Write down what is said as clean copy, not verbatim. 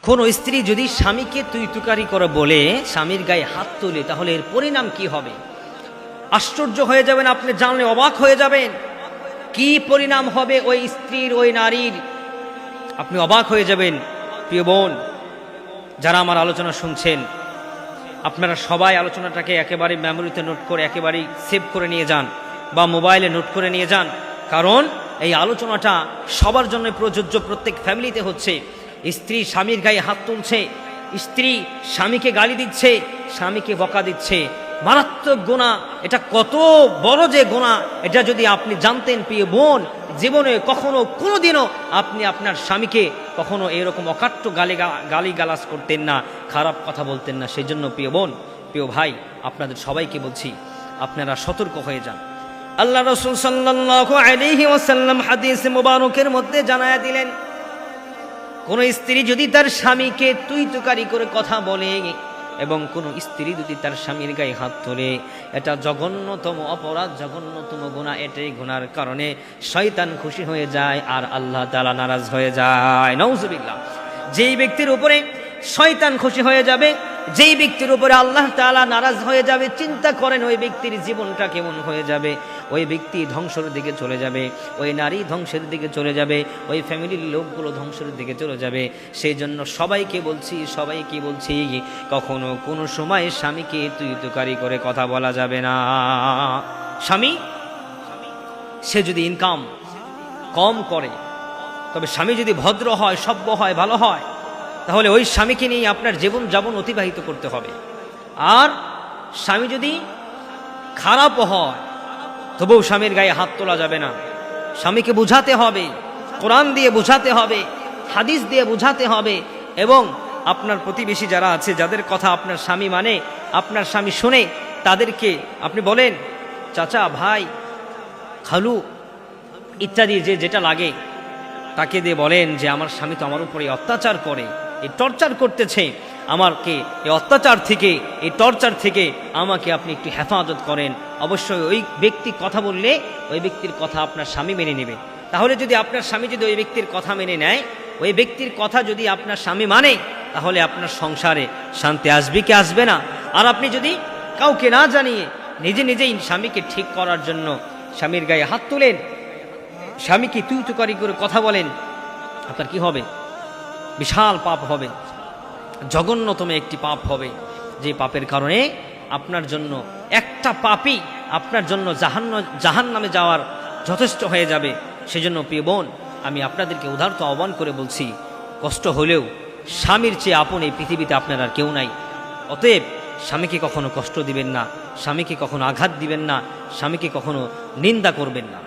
কোন স্ত্রী যদি স্বামীকে তুই তুকারি করে বলে স্বামীর গায়ে হাত তোলে, তাহলে এর পরিণাম কি হবে? আশ্চর্য হয়ে যাবেন, আপনি জানলে অবাক হয়ে যাবেন কি পরিণাম হবে ওই স্ত্রীর, ওই নারীর। আপনি অবাক হয়ে যাবেন। প্রিয় বোন, যারা আমার আলোচনা শুনছেন, আপনারা সবাই আলোচনাটাকে একেবারে মেমোরিতে নোট করে একেবারে সেভ করে নিয়ে যান বা মোবাইলে নোট করে নিয়ে যান, কারণ এই আলোচনাটা সবার জন্য প্রযোজ্য। প্রত্যেক ফ্যামিলিতে হচ্ছে। স্ত্রী স্বামীর গায়ে হাত তুলছে, স্ত্রী স্বামীকে গালি দিচ্ছে, স্বামীকে বকা দিচ্ছে, মারাত্মক গুনাহ। এটা কত বড় যে গুনাহ, এটা যদি আপনি জানতেন প্রিয় বোন, জীবনে কখনো কোনোদিনও আপনি আপনার স্বামীকে কখনো এরকম অকাট্য গালিগালাজ করতেন না, খারাপ কথা বলতেন না। সেই জন্য প্রিয় বোন, প্রিয় ভাই, আপনাদের সবাইকে বলছি, আপনারা সতর্ক হয়ে যান। আল্লাহ রাসূল সাল্লাল্লাহু আলাইহি ওয়াসাল্লাম হাদিস মুবারকের মধ্যে জানায়া দিলেন, কোন স্ত্রী যদি তার স্বামীকে তুই তুকারি করে কথা বলে এবং কোন স্ত্রী যদি তার স্বামীর গায়ে হাত তোলে, এটা জঘন্যতম অপরাধ, জঘন্যতম গুনাহ। এটাই গুনার কারণে শয়তান খুশি হয়ে যায় আর আল্লাহ তাআলা নারাজ হয়ে যায়। নাউজুবিল্লাহ। যেই ব্যক্তির উপরে শয়তান খুশি হয়ে যাবে, যেই ব্যক্তির উপরে আল্লাহ তাআলা নারাজ হয়ে যাবে, চিন্তা করেন ওই ব্যক্তির জীবনটা কেমন হয়ে যাবে। ওই ব্যক্তি ধ্বংসের দিকে চলে যাবে, ওই নারী ধ্বংসের দিকে চলে যাবে, ওই ফ্যামিলির লোকগুলো ধ্বংসের দিকে চলে যাবে। সেই জন্য সবাইকে বলছি কখনো কোনো সময় স্বামীকে তুই তুকারি করে কথা বলা যাবে না। স্বামী সে যদি ইনকাম কম করে, তবে স্বামী যদি ভদ্র হয়, সভ্য হয়, ভালো হয়, তাহলে ওই স্বামীকে নিয়ে আপনার জীবন যাপন অতিবাহিত করতে হবে। আর স্বামী যদি খারাপ হয়, তবুও স্বামীর গায়ে হাত তোলা যাবে না। স্বামীকে বুঝাতে হবে, কোরআন দিয়ে বুঝাতে হবে, হাদিস দিয়ে বুঝাতে হবে। এবং আপনার প্রতিবেশী যারা আছে, যাদের কথা আপনার স্বামী মানে, আপনার স্বামী শুনে, তাদেরকে আপনি বলেন, চাচা, ভাই, খালু ইত্যাদি যেটা লাগে তাকে দিয়ে বলেন যে আমার স্বামী তো আমার উপরে অত্যাচার করে, এই টর্চার করতেছে আমাকে, এই অত্যাচার থেকে, এই টর্চার থেকে আমাকে আপনি একটু হেফাজত করেন। অবশ্যই ওই ব্যক্তি কথা বললে ওই ব্যক্তির কথা আপনার স্বামী মেনে নেবে। তাহলে যদি আপনার স্বামী যদি ওই ব্যক্তির কথা মেনে নেয়, ওই ব্যক্তির কথা যদি আপনার স্বামী মানে, তাহলে আপনার সংসারে শান্তি আসবে কি আসবে না? আর আপনি যদি কাউকে না জানিয়ে নিজেই স্বামীকে ঠিক করার জন্য স্বামীর গায়ে হাত তুলেন, স্বামীকে তুই তুকারি করে কথা বলেন, আপনার কি হবে? বিশাল পাপ হবে, জঘন্যতম একটি পাপ হবে, যে পাপের কারণে আপনার জন্য একটা পাপই আপনার জন্য জাহান্নামে যাওয়ার যথেষ্ট হয়ে যাবে। সেজন্য প্রিয় বোন, আমি আপনাদেরকে উদারত আহ্বান করে বলছি, কষ্ট হলেও স্বামীর চেয়ে আপন এই পৃথিবীতে আপনার আর কেউ নাই। অতএব স্বামীকে কখনো কষ্ট দিবেন না, স্বামীকে কখনো আঘাত দিবেন না, স্বামীকে কখনো নিন্দা করবেন না।